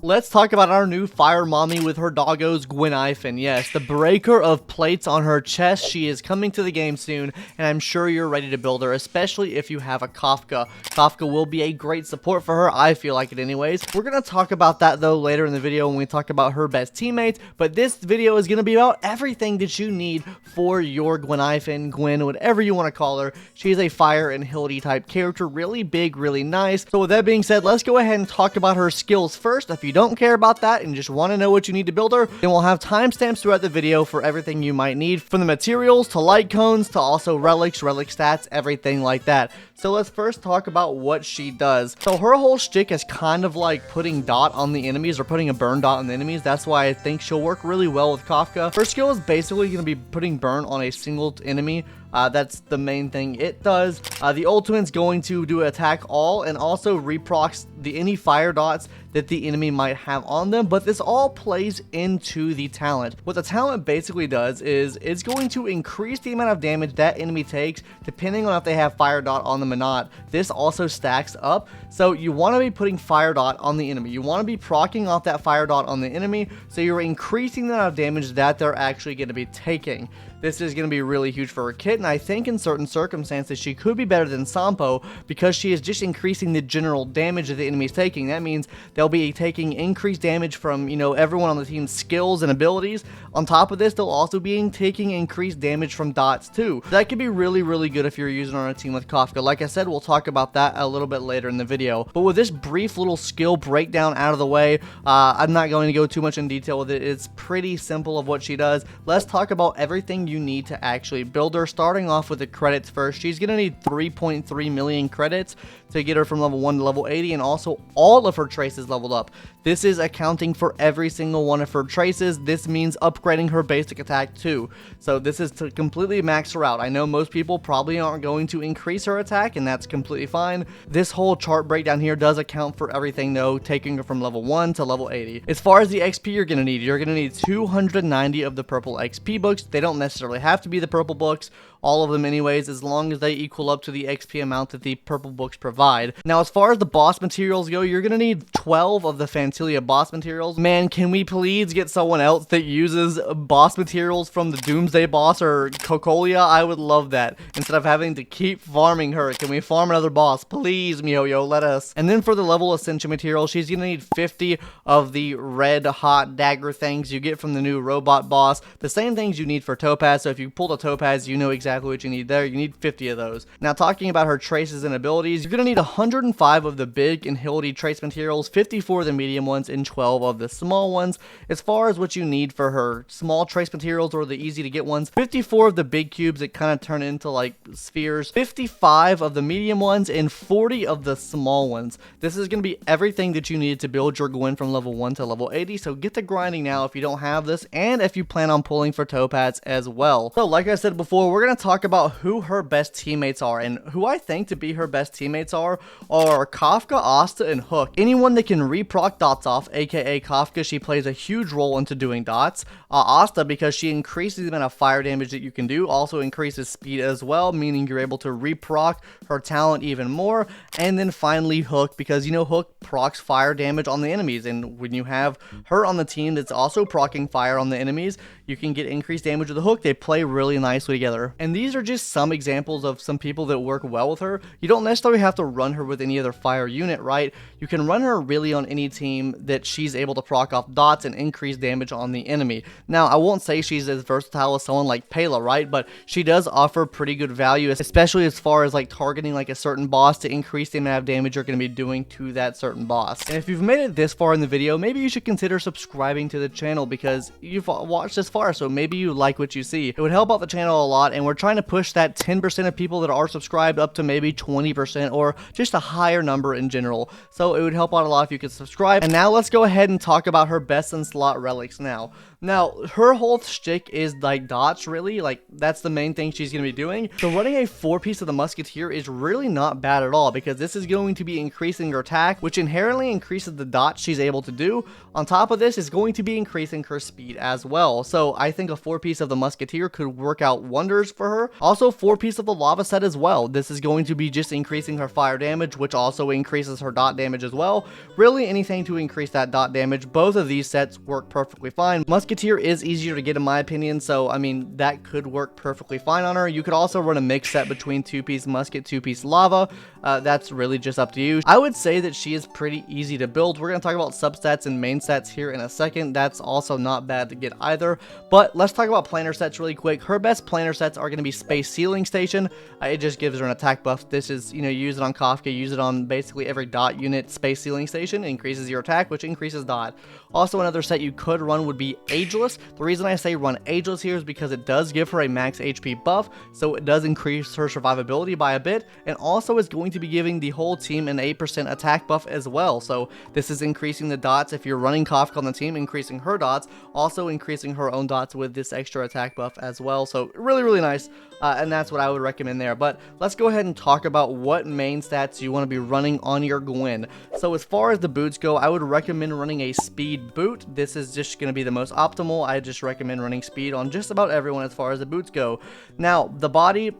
Let's talk about our new fire mommy with her doggos, GUINAIFEN. Yes, the breaker of plates on her chest. She is coming to the game soon, and I'm sure you're ready to build her, especially if you have a Kafka. Kafka will be a great support for her, I feel like it anyways. We're going to talk about that though later in the video when we talk about her best teammates, but this video is going to be about everything that you need for your GUINAIFEN, Gwyn, whatever you want to call her. She's a fire and Hildy type character, really big, really nice. So with that being said, let's go ahead and talk about her skills first. If you don't care about that and just want to know what you need to build her, then we'll have timestamps throughout the video for everything you might need, from the materials to Lightcones to also relics, relic stats, everything like that. So let's first talk about what she does. So her whole shtick is kind of like putting dot on the enemies, or putting a burn dot on the enemies. That's why I think she'll work really well with Kafka. Her skill is basically going to be putting burn on a single enemy. That's the main thing it does. The ultimate's going to do attack all and also reprocs any fire dots that the enemy might have on them, but this all plays into the talent. What the talent basically does is it's going to increase the amount of damage that enemy takes depending on if they have fire dot on them or not. This also stacks up, so you want to be putting fire dot on the enemy. You want to be proccing off that fire dot on the enemy, so you're increasing the amount of damage that they're actually going to be taking. This is going to be really huge for her kit, and I think in certain circumstances she could be better than Sampo because she is just increasing the general damage that the enemy is taking. That means they'll be taking increased damage from, you know, everyone on the team's skills and abilities. On top of this, they'll also be taking increased damage from dots too. That could be really, really good if you're using on a team with Kafka. Like I said, we'll talk about that a little bit later in the video. But with this brief little skill breakdown out of the way, I'm not going to go too much in detail with it. It's pretty simple of what she does. Let's talk about everything you need to actually build her, starting off with the credits first. She's going to need 3.3 million credits to get her from level 1 to level 80, and also all of her traces leveled up. This is accounting for every single one of her traces. This means upgrading her basic attack too. So this is to completely max her out. I know most people probably aren't going to increase her attack, and that's completely fine. This whole chart breakdown here does account for everything though, taking her from level 1 to level 80. As far as the XP you're going to need 290 of the purple XP books. They don't necessarily have to be the purple books, all of them anyways, as long as they equal up to the XP amount that the purple books provide. Now, as far as the boss materials go, you're going to need 12 of the Fantilia boss materials. Man, can we please get someone else that uses boss materials from the Doomsday boss or Cocolia? I would love that. Instead of having to keep farming her, can we farm another boss? Please, MiHoYo, let us. And then for the level ascension material, she's going to need 50 of the red hot dagger things you get from the new robot boss. The same things you need for Topaz, so if you pull the Topaz, you know exactly what you need there. You need 50 of those. Now, talking about her traces and abilities, you're going to need 105 of the big and Hildy trace materials, 54 of the medium ones, and 12 of the small ones. As far as what you need for her small trace materials, or the easy to get ones, 54 of the big cubes that kind of turn into like spheres, 55 of the medium ones, and 40 of the small ones. This is going to be everything that you need to build your Gwyn from level 1 to level 80, so get to grinding now if you don't have this, and if you plan on pulling for Topaz as well. So like I said before, we're going to talk about who her best teammates are, and who I think to be her best teammates are Kafka, Asta, and Hook. Anyone that can reproc dots off, aka Kafka. She plays a huge role into doing dots. Asta, because she increases the amount of fire damage that you can do, also increases speed as well, meaning you're able to reproc her talent even more. And then finally Hook, because you know Hook procs fire damage on the enemies, and when you have her on the team that's also proccing fire on the enemies, you can get increased damage with the Hook. They play really nicely together. And these are just some examples of some people that work well with her. You don't necessarily have to run her with any other fire unit, right? You can run her really on any team that she's able to proc off dots and increase damage on the enemy. Now, I won't say she's as versatile as someone like Pela, right? But she does offer pretty good value, especially as far as like targeting like a certain boss to increase the amount of damage you're going to be doing to that certain boss. And if you've made it this far in the video, maybe you should consider subscribing to the channel, because you've watched this far, so maybe you like what you see. It would help out the channel a lot, and we're trying to push that 10% of people that are subscribed up to maybe 20%, or just a higher number in general. So it would help out a lot if you could subscribe. And now let's go ahead and talk about her best in slot relics now. Now, her whole shtick is like dots, really. Like, that's the main thing she's going to be doing. So running a 4-piece of the Musketeer is really not bad at all, because this is going to be increasing her attack, which inherently increases the dots she's able to do. On top of this, is going to be increasing her speed as well. So I think a 4-piece of the Musketeer could work out wonders for her. Also, 4-piece of the Lava set as well. This is going to be just increasing her fire damage, which also increases her dot damage as well. Really, anything to increase that dot damage. Both of these sets work perfectly fine. Musketeer is easier to get in my opinion, so I mean, that could work perfectly fine on her. You could also run a mix set between 2-piece Musket, 2-piece Lava. That's really just up to you. I would say that she is pretty easy to build. We're going to talk about substats and main sets here in a second. That's also not bad to get either. But let's talk about planar sets really quick. Her best planar sets are going to be Space Sealing Station. It just gives her an attack buff. This is, you know, use it on Kafka, use it on basically every dot unit. Space Sealing Station increases your attack, which increases dot. Also, another set you could run would be Ageless. The reason I say run Ageless here is because it does give her a max HP buff, so it does increase her survivability by a bit, and also is going to be giving the whole team an 8% attack buff as well. So this is increasing the dots. If you're running Kafka on the team, increasing her dots, also increasing her own dots with this extra attack buff as well. So really, really nice, and that's what I would recommend there. But let's go ahead and talk about what main stats you want to be running on your Gwyn. So as far as the boots go, I would recommend running a speed boot. This is just going to be the most optimal. I just recommend running speed on just about everyone as far as the boots go. Now, the body,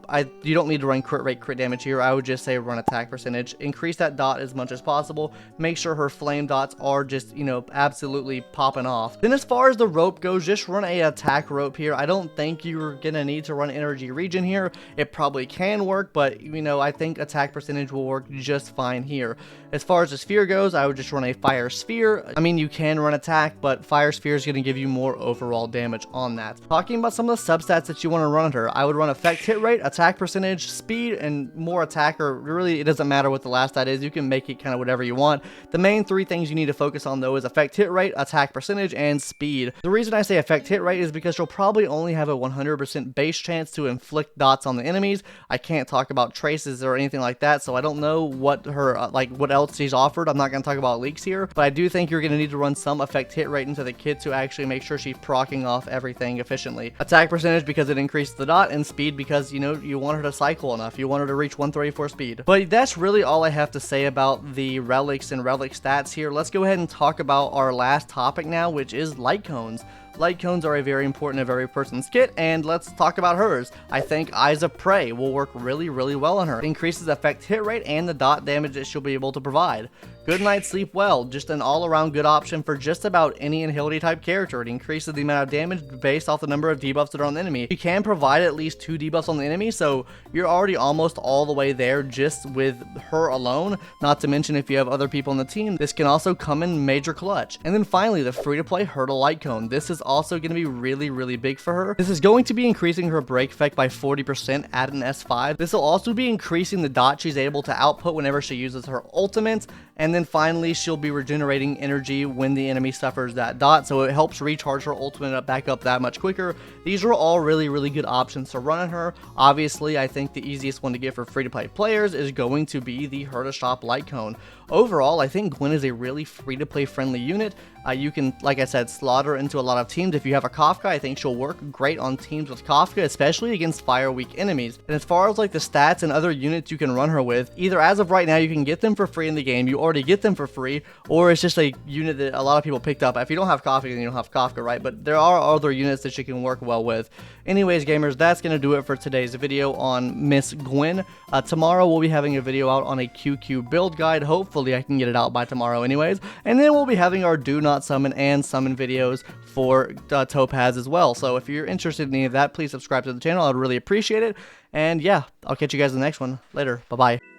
you don't need to run crit rate, crit damage here. I would just say run attack percentage. Increase that dot as much as possible. Make sure her flame dots are just, you know, absolutely popping off. Then as far as the rope goes, just run a attack rope here. I don't think you're going to need to run energy regen here. It probably can work, but, you know, I think attack percentage will work just fine here. As far as the sphere goes, I would just run a fire sphere. I mean, you can run attack, but fire sphere is going to give you more overall damage on that. Talking about some of the substats that you want to run on her, I would run effect hit rate, attack percentage, speed, and more attack, or really it doesn't matter what the last stat is. You can make it kind of whatever you want. The main 3 things you need to focus on though is effect hit rate, attack percentage, and speed. The reason I say effect hit rate is because she'll probably only have a 100% base chance to inflict dots on the enemies. I can't talk about traces or anything like that, so I don't know what her what else she's offered. I'm not going to talk about leaks here, but I do think you're going to need to run some effect hit rate into the kit to actually make sure she's proccing off everything efficiently. Attack percentage because it increases the dot, and speed because, you know, you want her to cycle enough. You want her to reach 134 speed. But that's really all I have to say about the relics and relic stats here. Let's go ahead and talk about our last topic now, which is light cones. Light cones are a very important of every person's kit, and let's talk about hers. I think Eyes of Prey will work really, really well on her. It increases effect hit rate and the dot damage that she'll be able to provide. Good Night Sleep Well, just an all-around good option for just about any inhility type character. It increases the amount of damage based off the number of debuffs that are on the enemy. You can provide at least 2 debuffs on the enemy, so you're already almost all the way there just with her alone. Not to mention if you have other people on the team, this can also come in major clutch. And then finally, the free-to-play Hurdle Light Cone. This is also going to be really, really big for her. This is going to be increasing her break effect by 40% at an S5. This will also be increasing the dot she's able to output whenever she uses her ultimate. And then finally, she'll be regenerating energy when the enemy suffers that dot, so it helps recharge her ultimate back up that much quicker. These are all really, really good options to run on her. Obviously, I think the easiest one to get for free-to-play players is going to be the Herta Shop Light Cone. Overall, I think Gwyn is a really free-to-play friendly unit. You can, like I said, slaughter into a lot of teams. If you have a Kafka, I think she'll work great on teams with Kafka, especially against fire-weak enemies. And as far as like the stats and other units you can run her with, either as of right now, you can get them for free in the game, you already get them for free, or it's just a unit that a lot of people picked up. If you don't have Kafka, then you don't have Kafka, right? But there are other units that she can work well with. Anyways, gamers, that's going to do it for today's video on Miss Gwyn. Tomorrow, we'll be having a video out on a QQ build guide. Hopefully, I can get it out by tomorrow anyways. And then we'll be having our Do Not Summon and Summon videos for Topaz as well. So if you're interested in any of that, please subscribe to the channel. I'd really appreciate it. And yeah, I'll catch you guys in the next one. Later. Bye-bye.